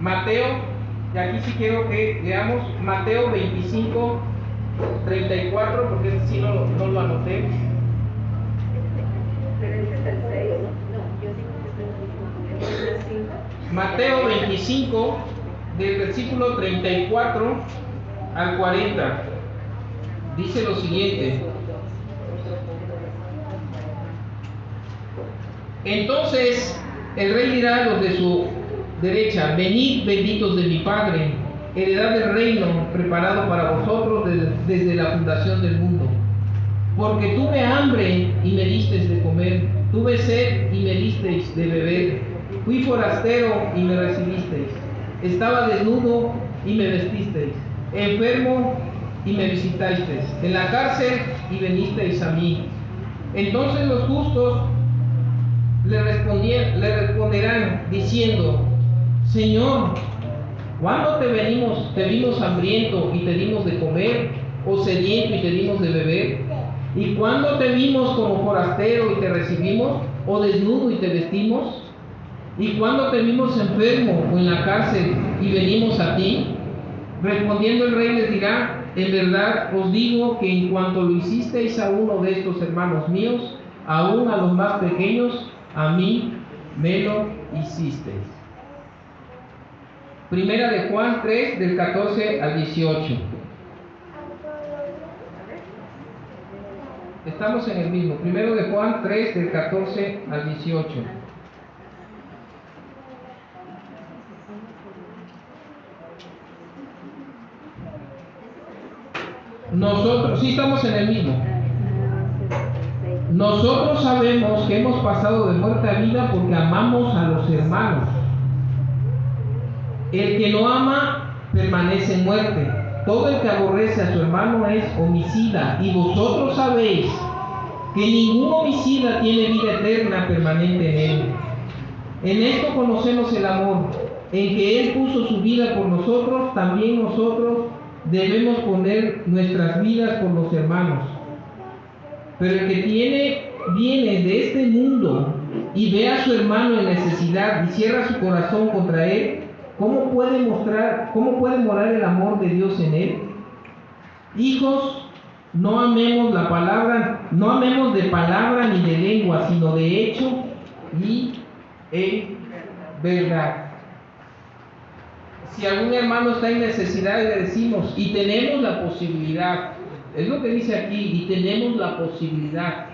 Mateo, y aquí sí quiero que leamos Mateo 25:34, porque este sí no lo anoté. Mateo 25, del versículo 34 al 40, dice lo siguiente: entonces el rey dirá a los de su derecha, venid benditos de mi Padre, heredad del reino preparado para vosotros desde la fundación del mundo. Porque tuve hambre y me disteis de comer, tuve sed y me disteis de beber, fui forastero y me recibisteis, estaba desnudo y me vestisteis, enfermo y me visitasteis, en la cárcel y venisteis a mí. Entonces los justos le responderán diciendo, Señor, ¿cuándo te vimos hambriento y te dimos de comer, o sediento y te dimos de beber? ¿Y cuándo te vimos como forastero y te recibimos, o desnudo y te vestimos? ¿Y cuándo te vimos enfermo o en la cárcel y venimos a ti? Respondiendo el rey les dirá, en verdad os digo que en cuanto lo hicisteis a uno de estos hermanos míos, aún a los más pequeños, a mí me lo hicisteis. Primera de Juan 3, del 14 al 18. Estamos en el mismo. Primero de Juan 3, del 14 al 18. Nosotros, sí estamos en el mismo. Nosotros sabemos que hemos pasado de muerte a vida porque amamos a los hermanos. El que no ama permanece en muerte. Todo el que aborrece a su hermano es homicida, y vosotros sabéis que ningún homicida tiene vida eterna permanente en él. En esto conocemos el amor, en que Él puso su vida por nosotros, también nosotros debemos poner nuestras vidas por los hermanos. Pero el que viene de este mundo y ve a su hermano en necesidad y cierra su corazón contra él, ¿cómo puede morar el amor de Dios en él? Hijos, no amemos de palabra ni de lengua, sino de hecho y en verdad. Si algún hermano está en necesidad, le decimos, y tenemos la posibilidad, es lo que dice aquí, y tenemos la posibilidad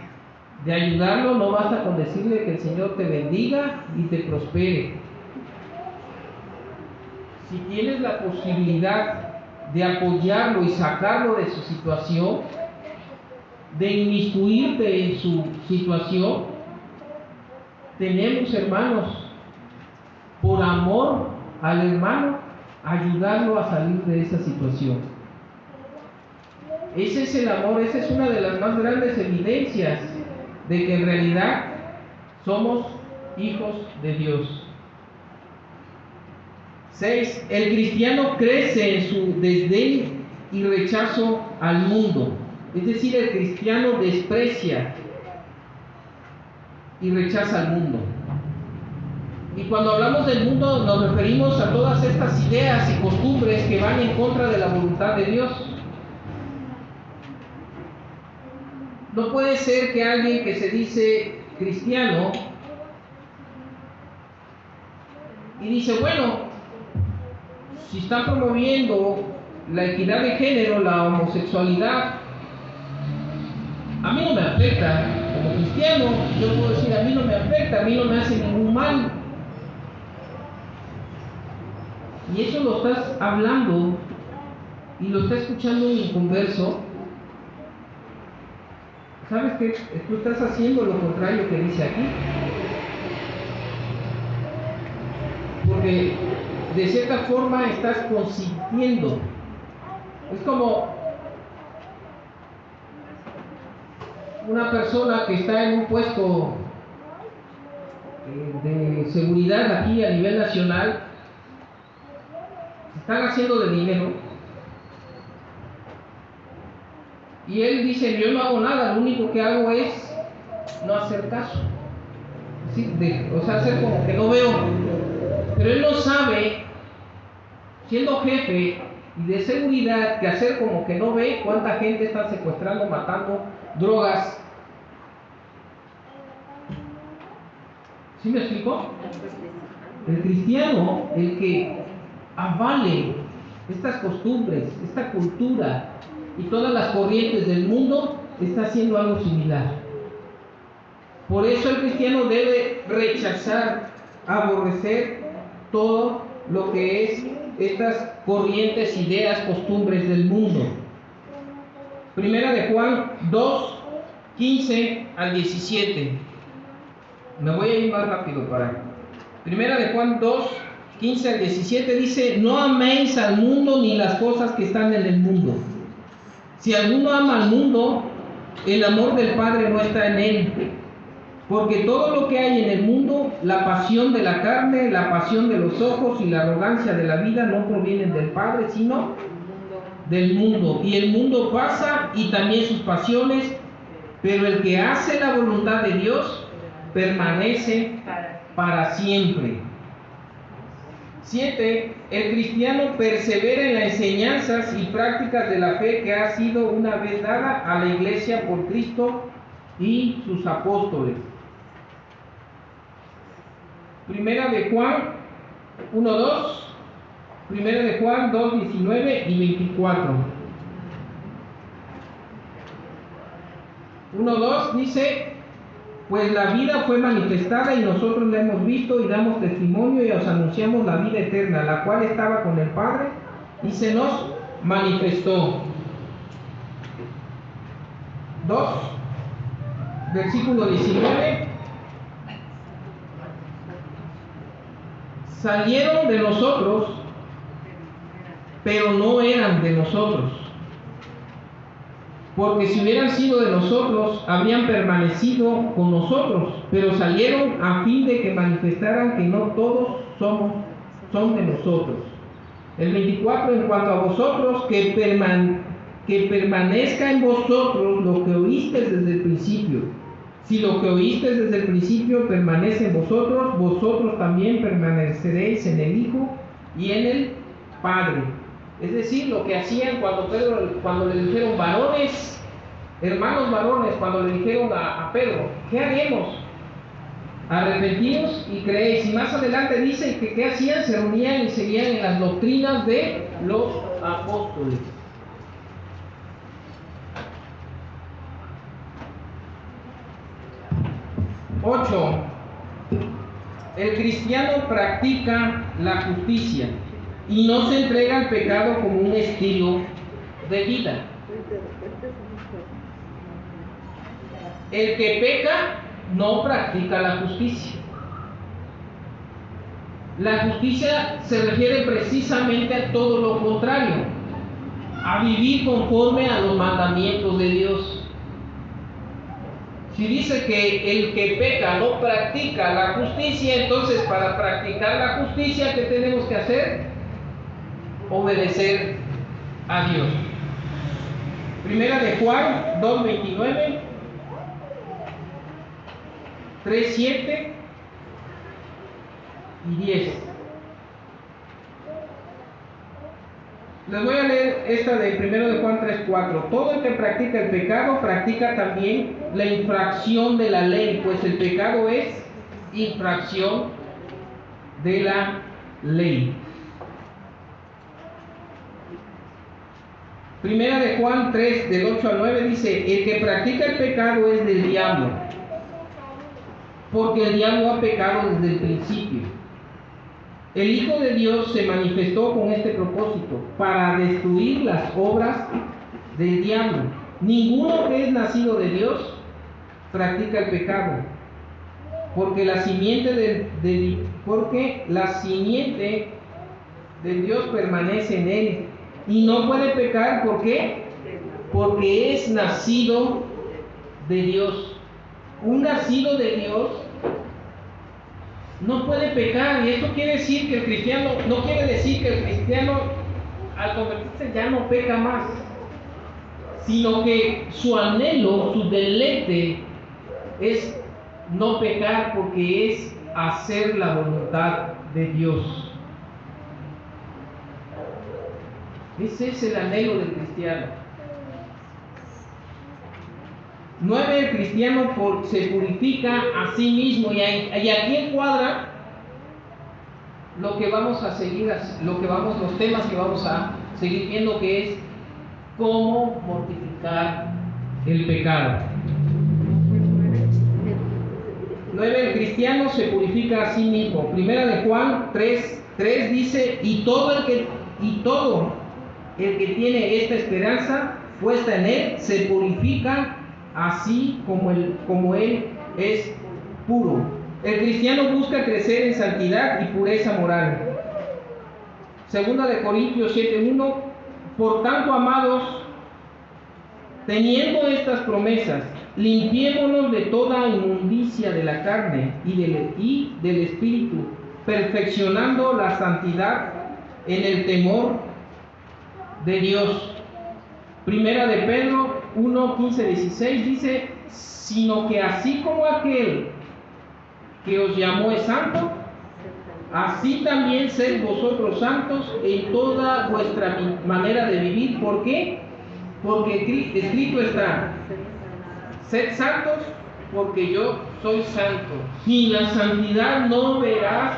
de ayudarlo. No basta con decirle que el Señor te bendiga y te prospere. Si tienes la posibilidad de apoyarlo y sacarlo de su situación, de inmiscuirte en su situación, tenemos, hermanos, por amor al hermano, ayudarlo a salir de esa situación. Ese es el amor, esa es una de las más grandes evidencias de que en realidad somos hijos de Dios. 6. El cristiano crece en su desdén y rechazo al mundo. Es decir, el cristiano desprecia y rechaza al mundo. Y cuando hablamos del mundo nos referimos a todas estas ideas y costumbres que van en contra de la voluntad de Dios. No puede ser que alguien que se dice cristiano y dice, bueno, si están promoviendo la equidad de género, la homosexualidad, a mí no me afecta. Como cristiano, yo puedo decir, a mí no me afecta, a mí no me hace ningún mal. Y eso lo estás hablando y lo está escuchando un inconverso. ¿Sabes qué? Tú estás haciendo lo contrario que dice aquí. Porque de cierta forma estás consintiendo. Es como una persona que está en un puesto de seguridad aquí a nivel nacional. Están haciendo de dinero. Y él dice, yo no hago nada, lo único que hago es no hacer caso. ¿Sí? O sea, hacer como que no veo. Pero él no sabe, siendo jefe y de seguridad, que hacer como que no ve cuánta gente está secuestrando, matando, drogas. ¿Sí me explico? El cristiano, el que avale estas costumbres, esta cultura y todas las corrientes del mundo, está haciendo algo similar. Por eso el cristiano debe rechazar, aborrecer todo lo que es estas corrientes, ideas, costumbres del mundo. Primera de Juan 2, 15 al 17. Me voy a ir más rápido para. Primera de Juan 2, 15 al 17 dice, no améis al mundo ni las cosas que están en el mundo. Si alguno ama al mundo, el amor del Padre no está en él. Porque todo lo que hay en el mundo, la pasión de la carne, la pasión de los ojos y la arrogancia de la vida no provienen del Padre, sino del mundo. Y el mundo pasa y también sus pasiones, pero el que hace la voluntad de Dios permanece para siempre. 7. El cristiano persevera en las enseñanzas y prácticas de la fe que ha sido una vez dada a la iglesia por Cristo y sus apóstoles. Primera de Juan 1:2, Primera de Juan 2:19 y 24. 1:2 dice, pues la vida fue manifestada y nosotros la hemos visto y damos testimonio y os anunciamos la vida eterna, la cual estaba con el Padre y se nos manifestó. 2, versículo 19. Salieron de nosotros, pero no eran de nosotros. Porque si hubieran sido de nosotros, habrían permanecido con nosotros, pero salieron a fin de que manifestaran que no todos son de nosotros. El 24, en cuanto a vosotros, que permanezca en vosotros lo que oísteis desde el principio. Si lo que oísteis desde el principio permanece en vosotros, vosotros también permaneceréis en el Hijo y en el Padre. Es decir, lo que hacían cuando le dijeron varones, hermanos varones, cuando le dijeron a Pedro, ¿qué haremos? Arrepentidos y creéis. Y más adelante dice que ¿qué hacían? Se reunían y seguían en las doctrinas de los apóstoles. Ocho. El cristiano practica la justicia y no se entrega al pecado como un estilo de vida. El que peca no practica la justicia. La justicia se refiere precisamente a todo lo contrario, a vivir conforme a los mandamientos de Dios. Si dice que el que peca no practica la justicia, entonces para practicar la justicia, ¿qué tenemos que hacer? Obedecer a Dios. Primera de Juan 2:29. 3, 7 y 10. Les voy a leer esta de 1 de Juan 3, 4. Todo el que practica el pecado practica también la infracción de la ley, pues el pecado es infracción de la ley. 1 de Juan 3, del 8 al 9 dice: el que practica el pecado es del diablo, porque el diablo ha pecado desde el principio. El Hijo de Dios se manifestó con este propósito, para destruir las obras del diablo. Ninguno que es nacido de Dios practica el pecado, porque la simiente de Dios permanece en él, y no puede pecar. ¿Por qué? Porque es nacido de Dios. Un nacido de Dios no puede pecar, y esto quiere decir que el cristiano, no quiere decir que el cristiano al convertirse ya no peca más, sino que su anhelo, su deleite es no pecar, porque es hacer la voluntad de Dios. Ese es el anhelo del cristiano. 9. El cristiano se purifica a sí mismo, y aquí encuadra lo que vamos a seguir, los temas que vamos a seguir viendo, que es cómo mortificar el pecado. 9. El cristiano se purifica a sí mismo. 1 de Juan 3, 3 dice: y todo el que tiene esta esperanza puesta en él se purifica así como él es puro. El cristiano busca crecer en santidad y pureza moral. 2 de Corintios 7:1: por tanto, amados, teniendo estas promesas, limpiémonos de toda inmundicia de la carne y del espíritu, perfeccionando la santidad en el temor de Dios. 1 de Pedro 1, 15, 16 dice: sino que así como aquel que os llamó es santo, así también sed vosotros santos en toda vuestra manera de vivir. ¿Por qué? Porque escrito está: sed santos porque yo soy santo. Sin la santidad no verás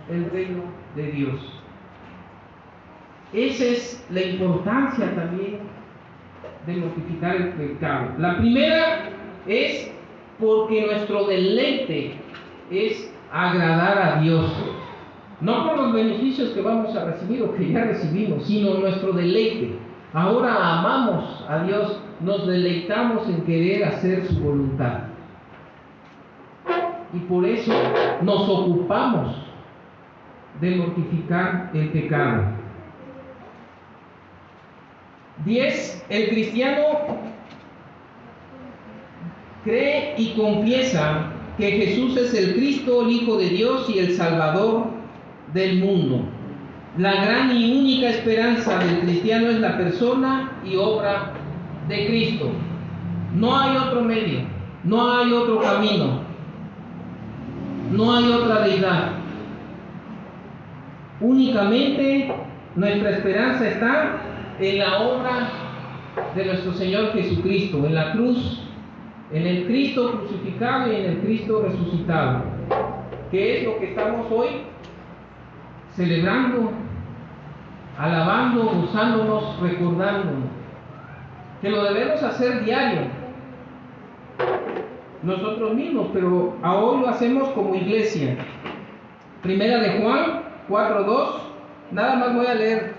el reino de Dios. Esa es la importancia también de mortificar el pecado. La primera es porque nuestro deleite es agradar a Dios, no por los beneficios que vamos a recibir o que ya recibimos, sino nuestro deleite. Ahora amamos a Dios, nos deleitamos en querer hacer su voluntad, y por eso nos ocupamos de mortificar el pecado. 10. El cristiano cree y confiesa que Jesús es el Cristo, el Hijo de Dios y el Salvador del mundo. La gran y única esperanza del cristiano es la persona y obra de Cristo. No hay otro medio, no hay otro camino, no hay otra deidad. Únicamente nuestra esperanza está en la obra de nuestro Señor Jesucristo, en la cruz, en el Cristo crucificado y en el Cristo resucitado, que es lo que estamos hoy celebrando, alabando, gozándonos, recordándonos, que lo debemos hacer diario nosotros mismos, pero hoy lo hacemos como iglesia. 1 de Juan 4:2, nada más voy a leer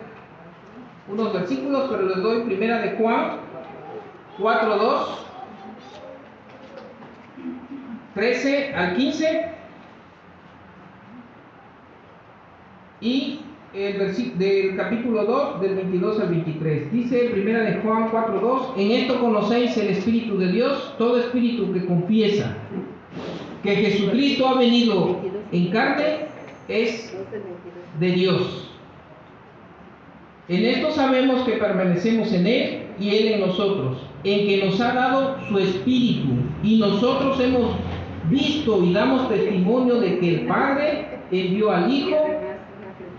unos versículos, pero les doy 1 de Juan 4:2, 13 al 15, y del capítulo 2, del 22 al 23. Dice 1 de Juan 4:2: en esto conocéis el Espíritu de Dios. Todo espíritu que confiesa que Jesucristo ha venido en carne es de Dios. En esto sabemos que permanecemos en Él y Él en nosotros, en que nos ha dado su Espíritu, y nosotros hemos visto y damos testimonio de que el Padre envió al Hijo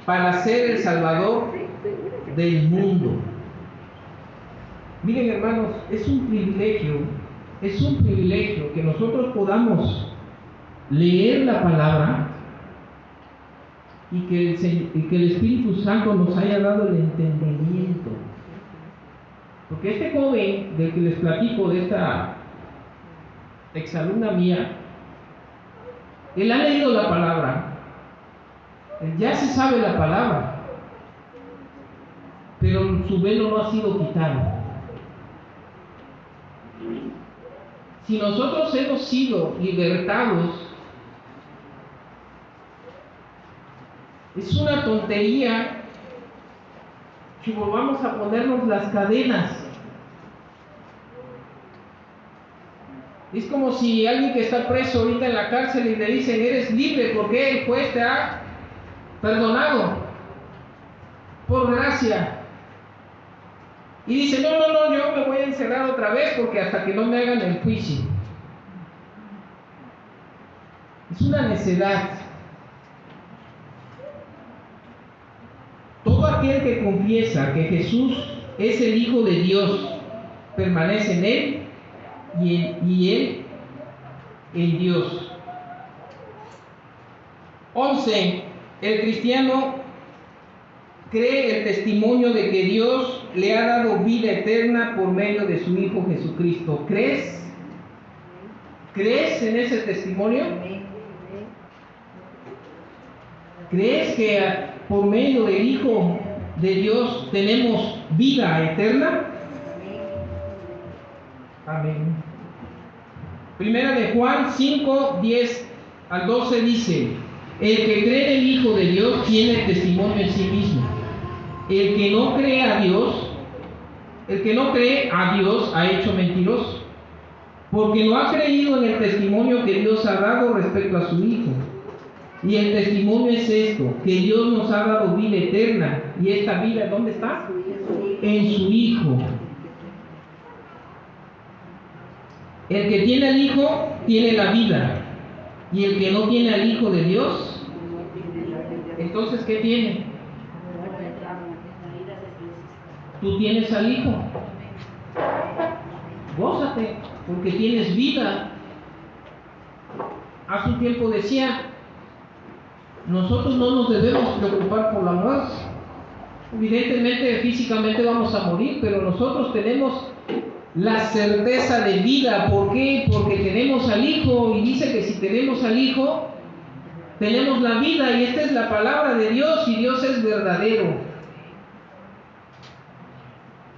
para ser el Salvador del mundo. Miren, hermanos, es un privilegio que nosotros podamos leer la palabra y que el Espíritu Santo nos haya dado el entendimiento. Porque este joven del que les platico, de esta exalumna mía, él ha leído la palabra, él ya se sabe la palabra, pero su velo no ha sido quitado. Si nosotros hemos sido libertados, es una tontería que volvamos a ponernos las cadenas. Es como si alguien que está preso ahorita en la cárcel y le dicen: eres libre porque el juez te ha perdonado por gracia. Y dice: no, yo me voy a encerrar otra vez porque hasta que no me hagan el juicio. Es una necedad. Todo aquel que confiesa que Jesús es el Hijo de Dios permanece en Él y Él en Dios. 11. El cristiano cree el testimonio de que Dios le ha dado vida eterna por medio de su Hijo Jesucristo. ¿Crees? ¿Crees en ese testimonio? ¿Crees que por medio del Hijo de Dios tenemos vida eterna? Amén. Primera de Juan 5, 10 al 12 dice: el que cree en el Hijo de Dios tiene testimonio en sí mismo. El que no cree a Dios ha hecho mentiroso, porque no ha creído en el testimonio que Dios ha dado respecto a su Hijo. Y el testimonio es esto: que Dios nos ha dado vida eterna, y esta vida, ¿dónde está? En su Hijo. El que tiene al Hijo tiene la vida, y el que no tiene al Hijo de Dios, entonces ¿qué tiene? Tú tienes al Hijo. Gózate, porque tienes vida. Hace un tiempo decía: nosotros no nos debemos preocupar por la muerte. Evidentemente, físicamente vamos a morir, pero nosotros tenemos la certeza de vida. ¿Por qué? Porque tenemos al Hijo, y dice que si tenemos al Hijo, tenemos la vida, y esta es la palabra de Dios, y Dios es verdadero.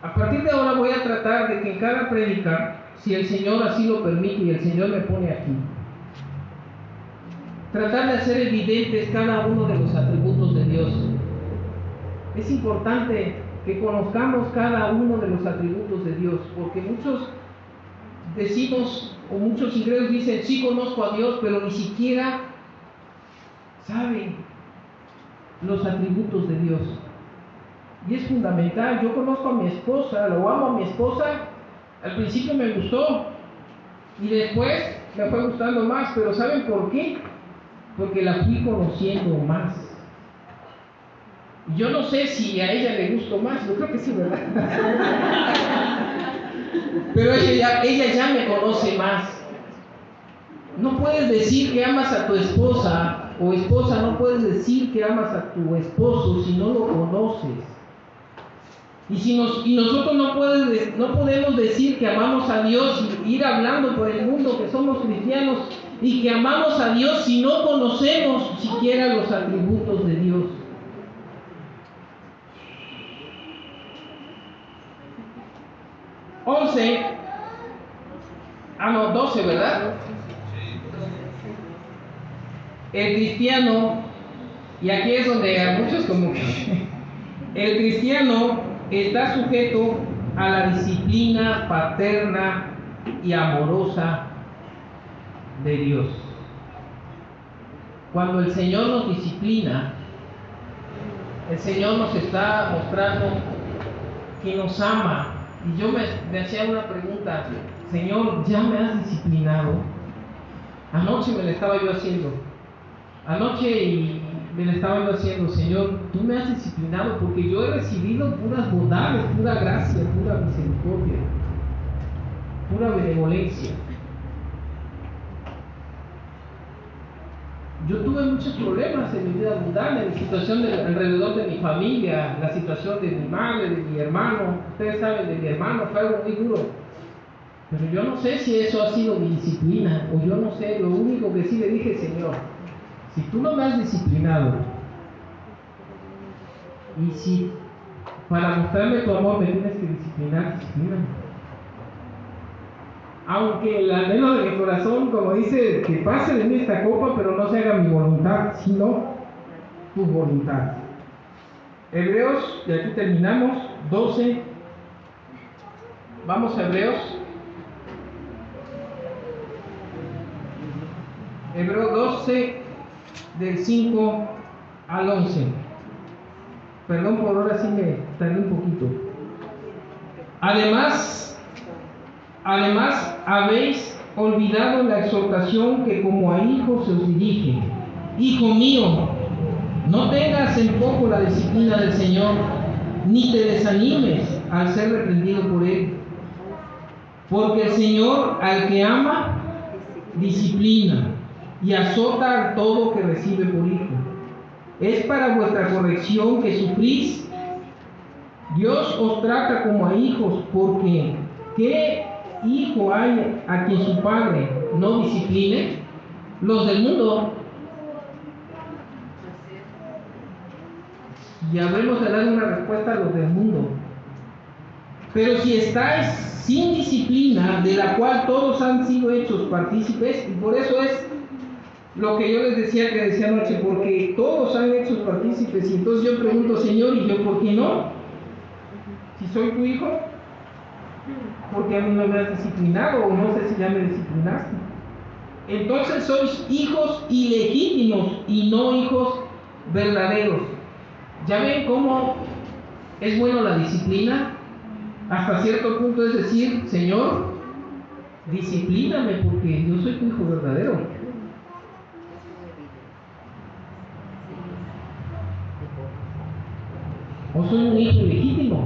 A partir de ahora voy a tratar de que en cada prédica, si el Señor así lo permite y el Señor me pone aquí, tratar de hacer evidentes cada uno de los atributos de Dios. Es importante que conozcamos cada uno de los atributos de Dios, porque muchos decimos, o muchos incrédulos dicen: sí conozco a Dios, pero ni siquiera saben los atributos de Dios. Y es fundamental. Yo conozco a mi esposa, lo amo a mi esposa. Al principio me gustó y después me fue gustando más, pero ¿saben por qué? Porque la fui conociendo más. Yo no sé si a ella le gustó más, yo creo que sí, ¿verdad? Pero ella ya me conoce más. No puedes decir que amas a tu esposa, o esposa, no puedes decir que amas a tu esposo si no lo conoces. Y nosotros no podemos decir que amamos a Dios y ir hablando por el mundo que somos cristianos y que amamos a Dios si no conocemos siquiera los atributos de Dios. Once, 12, ¿verdad? El cristiano, y aquí es donde a muchos como que el cristiano está sujeto a la disciplina paterna y amorosa de Dios. Cuando el Señor nos disciplina, el Señor nos está mostrando que nos ama Y yo me hacía una pregunta: Señor, ¿ya me has disciplinado? Anoche me la estaba yo haciendo. Anoche y me la estaba yo haciendo: Señor, tú me has disciplinado porque yo he recibido puras bondades, pura gracia, pura misericordia, pura benevolencia. Yo tuve muchos problemas en mi vida mundana, en mi situación alrededor de mi familia, la situación de mi madre, de mi hermano. Ustedes saben, de mi hermano fue algo muy duro. Pero yo no sé si eso ha sido mi disciplina, o yo no sé. Lo único que sí le dije: Señor, si tú no me has disciplinado, y si para mostrarme tu amor me tienes que disciplinar, disciplíname. Aunque el anhelo de mi corazón, como dice, que pase de mí esta copa, pero no se haga mi voluntad, sino tu voluntad. Hebreos, y aquí terminamos, 12. Vamos a Hebreos. Hebreos 12, del 5 al 11. Perdón por ahora sí me tardé un poquito. Además, habéis olvidado la exhortación que como a hijos se os dirige. Hijo mío, no tengas en poco la disciplina del Señor, ni te desanimes al ser reprendido por Él. Porque el Señor al que ama, disciplina y azota a todo que recibe por hijo. Es para vuestra corrección que sufrís. Dios os trata como a hijos, porque ¿qué hijo hay a quien su padre no discipline? Los del mundo. Y habremos de dar una respuesta a los del mundo. Pero si estáis sin disciplina, de la cual todos han sido hechos partícipes, y por eso es lo que yo les decía, que decía anoche, porque todos han hecho partícipes. Y entonces yo pregunto: Señor, ¿y yo por qué no? Si soy tu hijo, porque a mí no me has disciplinado, o no sé si ya me disciplinaste. Entonces sois hijos ilegítimos y no hijos verdaderos. ¿Ya ven cómo es bueno la disciplina? Hasta cierto punto es decir: Señor, disciplíname porque yo soy tu hijo verdadero. ¿O soy un hijo ilegítimo?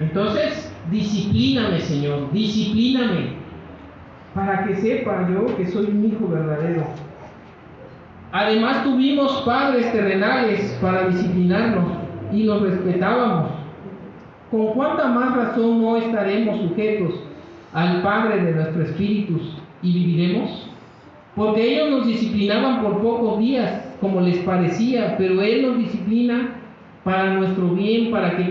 Entonces, disciplíname, Señor, disciplíname, para que sepa yo que soy un hijo verdadero. Además, tuvimos padres terrenales para disciplinarnos y los respetábamos. ¿Con cuánta más razón no estaremos sujetos al Padre de nuestros espíritus y viviremos? Porque ellos nos disciplinaban por pocos días, como les parecía, pero Él nos disciplina para nuestro bien, para que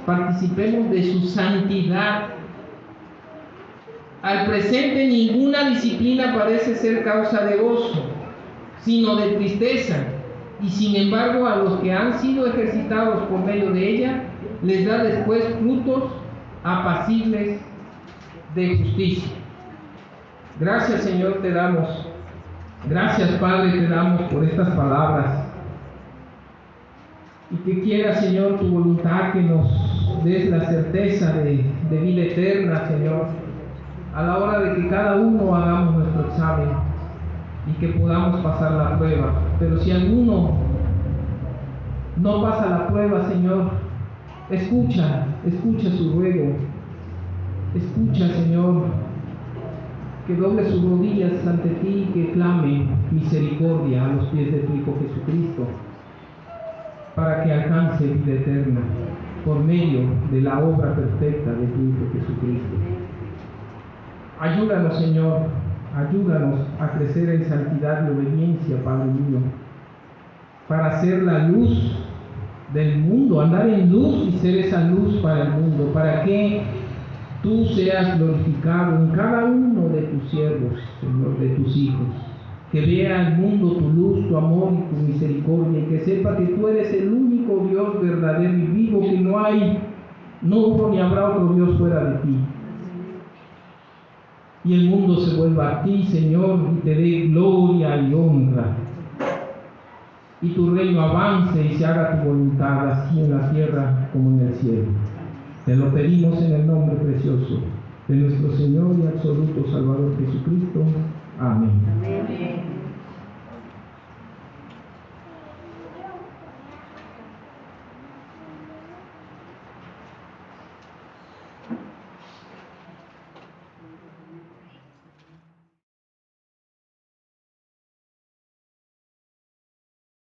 participemos de su santidad. Al presente, ninguna disciplina parece ser causa de gozo, sino de tristeza, y sin embargo a los que han sido ejercitados por medio de ella, les da después frutos apacibles de justicia. Gracias, Señor, te damos. Gracias, Padre, te damos por estas palabras. Y que quiera, Señor, tu voluntad, que nos des la certeza de vida eterna, Señor, a la hora de que cada uno hagamos nuestro examen y que podamos pasar la prueba. Pero si alguno no pasa la prueba, Señor, escucha su ruego. Escucha, Señor, que doble sus rodillas ante ti y que clame misericordia a los pies de tu Hijo Jesucristo, para que alcance vida eterna por medio de la obra perfecta de tu Hijo Jesucristo. Ayúdanos, Señor, ayúdanos a crecer en santidad y obediencia, Padre mío, para ser la luz del mundo, andar en luz y ser esa luz para el mundo, para que tú seas glorificado en cada uno de tus siervos, Señor, de tus hijos. Que vea el mundo tu luz, tu amor y tu misericordia, y que sepa que tú eres el único Dios verdadero y vivo, que no hubo ni habrá otro Dios fuera de ti. Y el mundo se vuelva a ti, Señor, y te dé gloria y honra. y tu reino avance y se haga tu voluntad, así en la tierra como en el cielo. Te lo pedimos en el nombre precioso de nuestro Señor y absoluto Salvador Jesucristo. Amén. Amén.